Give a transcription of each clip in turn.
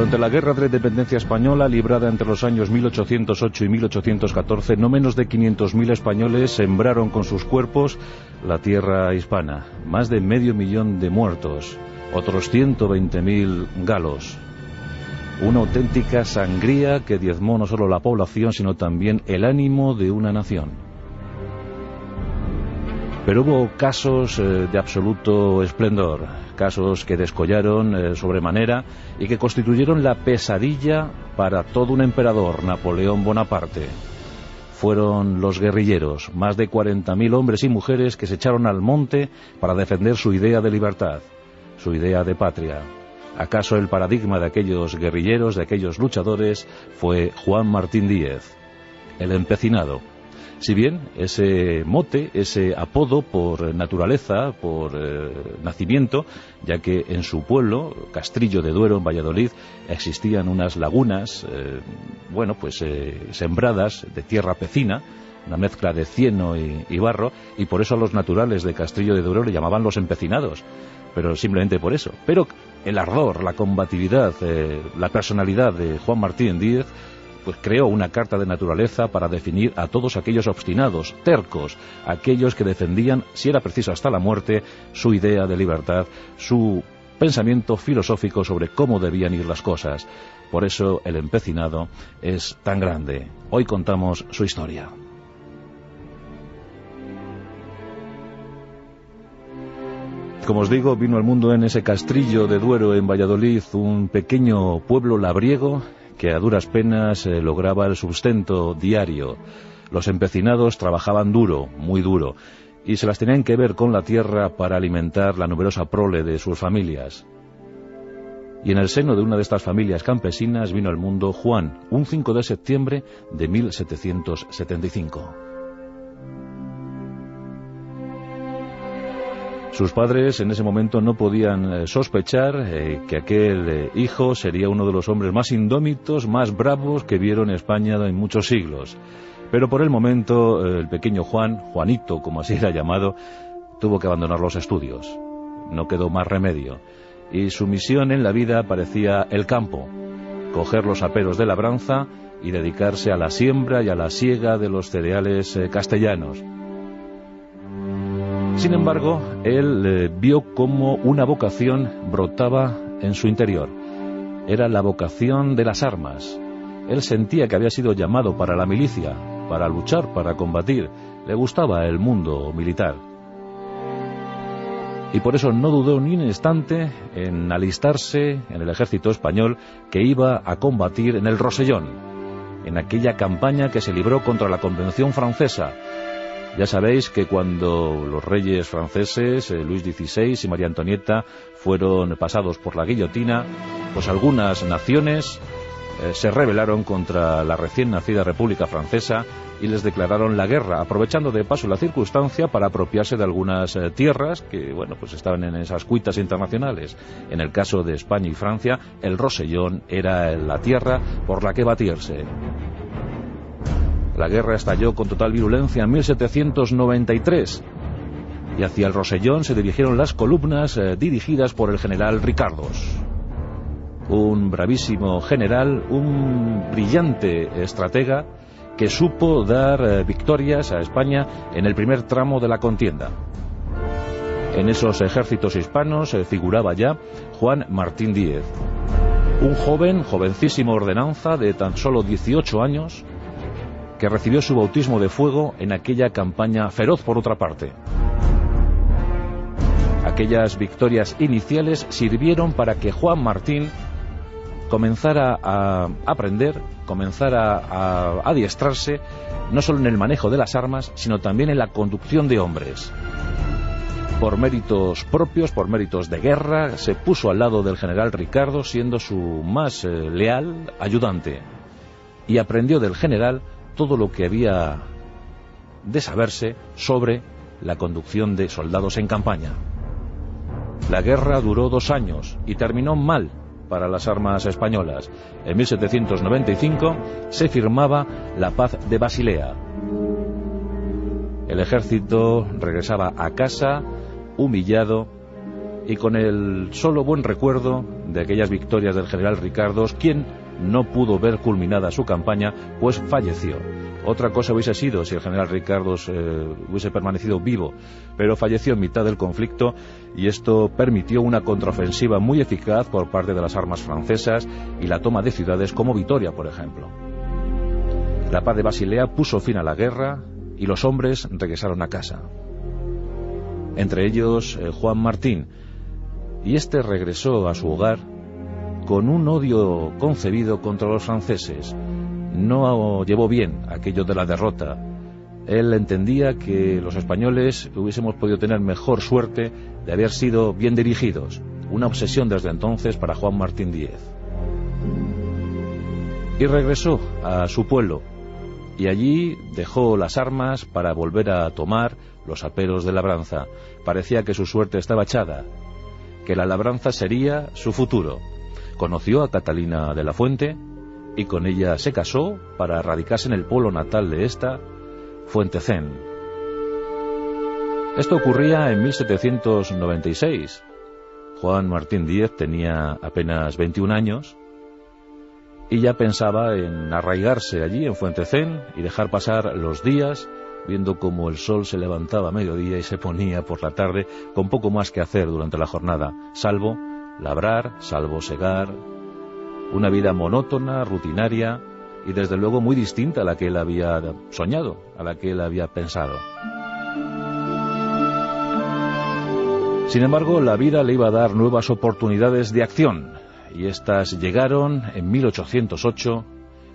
Durante la Guerra de Independencia Española, librada entre los años 1808 y 1814, no menos de 500.000 españoles sembraron con sus cuerpos la tierra hispana. Más de 500.000 de muertos, otros 120.000 galos. Una auténtica sangría que diezmó no solo la población, sino también el ánimo de una nación. Pero hubo casos de absoluto esplendor, casos que descollaron sobremanera y que constituyeron la pesadilla para todo un emperador, Napoleón Bonaparte. Fueron los guerrilleros, más de 40.000 hombres y mujeres que se echaron al monte para defender su idea de libertad, su idea de patria. ¿Acaso el paradigma de aquellos guerrilleros, de aquellos luchadores, fue Juan Martín Díez, el empecinado? Si bien ese mote, ese apodo por naturaleza, por nacimiento, ya que en su pueblo, Castrillo de Duero, en Valladolid, existían unas lagunas, sembradas de tierra pecina, una mezcla de cieno y barro, y por eso a los naturales de Castrillo de Duero le llamaban los empecinados, pero simplemente por eso. Pero el ardor, la combatividad, la personalidad de Juan Martín Díez, pues creó una carta de naturaleza para definir a todos aquellos obstinados, tercos, aquellos que defendían, si era preciso hasta la muerte, su idea de libertad, su pensamiento filosófico sobre cómo debían ir las cosas. Por eso el empecinado es tan grande. Hoy contamos su historia. Como os digo, vino al mundo en ese Castrillo de Duero, en Valladolid, un pequeño pueblo labriego que a duras penas lograba el sustento diario. Los empecinados trabajaban duro, muy duro, y se las tenían que ver con la tierra para alimentar la numerosa prole de sus familias. Y en el seno de una de estas familias campesinas vino al mundo Juan, un 5 de septiembre de 1775. Sus padres en ese momento no podían sospechar que aquel hijo sería uno de los hombres más indómitos, más bravos que vieron España en muchos siglos. Pero por el momento el pequeño Juanito, como así era llamado, tuvo que abandonar los estudios. No quedó más remedio. Y su misión en la vida parecía el campo, coger los aperos de labranza y dedicarse a la siembra y a la siega de los cereales castellanos. Sin embargo, él vio cómo una vocación brotaba en su interior. Era la vocación de las armas. Él sentía que había sido llamado para la milicia, para luchar, para combatir. Le gustaba el mundo militar. Y por eso no dudó ni un instante en alistarse en el ejército español que iba a combatir en el Rosellón, en aquella campaña que se libró contra la Convención Francesa. Ya sabéis que cuando los reyes franceses, Luis XVI y María Antonieta, fueron pasados por la guillotina, pues algunas naciones se rebelaron contra la recién nacida República Francesa y les declararon la guerra, aprovechando de paso la circunstancia para apropiarse de algunas tierras que, pues estaban en esas cuitas internacionales. En el caso de España y Francia, el Rosellón era la tierra por la que batirse. La guerra estalló con total virulencia en 1793 y hacia el Rosellón se dirigieron las columnas dirigidas por el general Ricardos. Un bravísimo general, un brillante estratega que supo dar victorias a España en el primer tramo de la contienda. En esos ejércitos hispanos figuraba ya Juan Martín Díez, un jovencísimo ordenanza de tan solo 18 años, que recibió su bautismo de fuego en aquella campaña feroz por otra parte. Aquellas victorias iniciales sirvieron para que Juan Martín comenzara a aprender, comenzara a adiestrarse, no solo en el manejo de las armas, sino también en la conducción de hombres. Por méritos propios, por méritos de guerra, se puso al lado del general Ricardo, siendo su más leal ayudante, y aprendió del general todo lo que había de saberse sobre la conducción de soldados en campaña. La guerra duró 2 años y terminó mal para las armas españolas. En 1795 se firmaba la paz de Basilea. El ejército regresaba a casa humillado y con el solo buen recuerdo de aquellas victorias del general Ricardos, quien no pudo ver culminada su campaña, pues falleció. Otra cosa hubiese sido si el general Ricardos hubiese permanecido vivo, pero falleció en mitad del conflicto, y esto permitió una contraofensiva muy eficaz por parte de las armas francesas y la toma de ciudades como Vitoria, por ejemplo. La paz de Basilea puso fin a la guerra y los hombres regresaron a casa. Entre ellos Juan Martín, y este regresó a su hogar con un odio concebido contra los franceses. No llevó bien aquello de la derrota. Él entendía que los españoles hubiésemos podido tener mejor suerte de haber sido bien dirigidos. Una obsesión desde entonces para Juan Martín Díez. Y regresó a su pueblo, y allí dejó las armas para volver a tomar los aperos de labranza. Parecía que su suerte estaba echada, que la labranza sería su futuro. Conoció a Catalina de la Fuente y con ella se casó para radicarse en el pueblo natal de esta, Fuentecén. Esto ocurría en 1796. Juan Martín Díez tenía apenas 21 años y ya pensaba en arraigarse allí en Fuentecén y dejar pasar los días viendo cómo el sol se levantaba a mediodía y se ponía por la tarde, con poco más que hacer durante la jornada, salvo labrar, salvo segar. Una vida monótona, rutinaria y desde luego muy distinta a la que él había soñado, a la que él había pensado. Sin embargo, la vida le iba a dar nuevas oportunidades de acción, y estas llegaron en 1808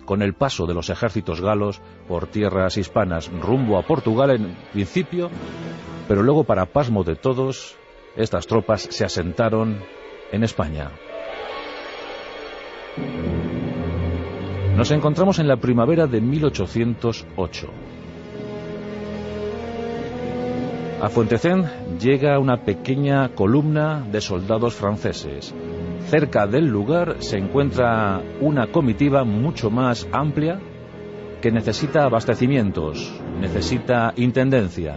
con el paso de los ejércitos galos por tierras hispanas rumbo a Portugal en principio, pero luego, para pasmo de todos, estas tropas se asentaron en España. Nos encontramos en la primavera de 1808. A Fuentecén llega una pequeña columna de soldados franceses. Cerca del lugar se encuentra una comitiva mucho más amplia que necesita abastecimientos, necesita intendencia.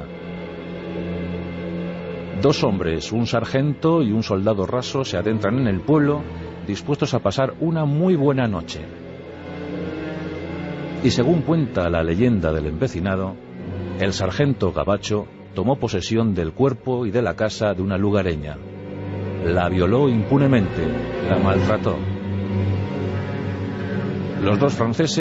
Dos hombres, un sargento y un soldado raso, se adentran en el pueblo dispuestos a pasar una muy buena noche. Y según cuenta la leyenda del empecinado, el sargento gabacho tomó posesión del cuerpo y de la casa de una lugareña. La violó impunemente, la maltrató. Los dos franceses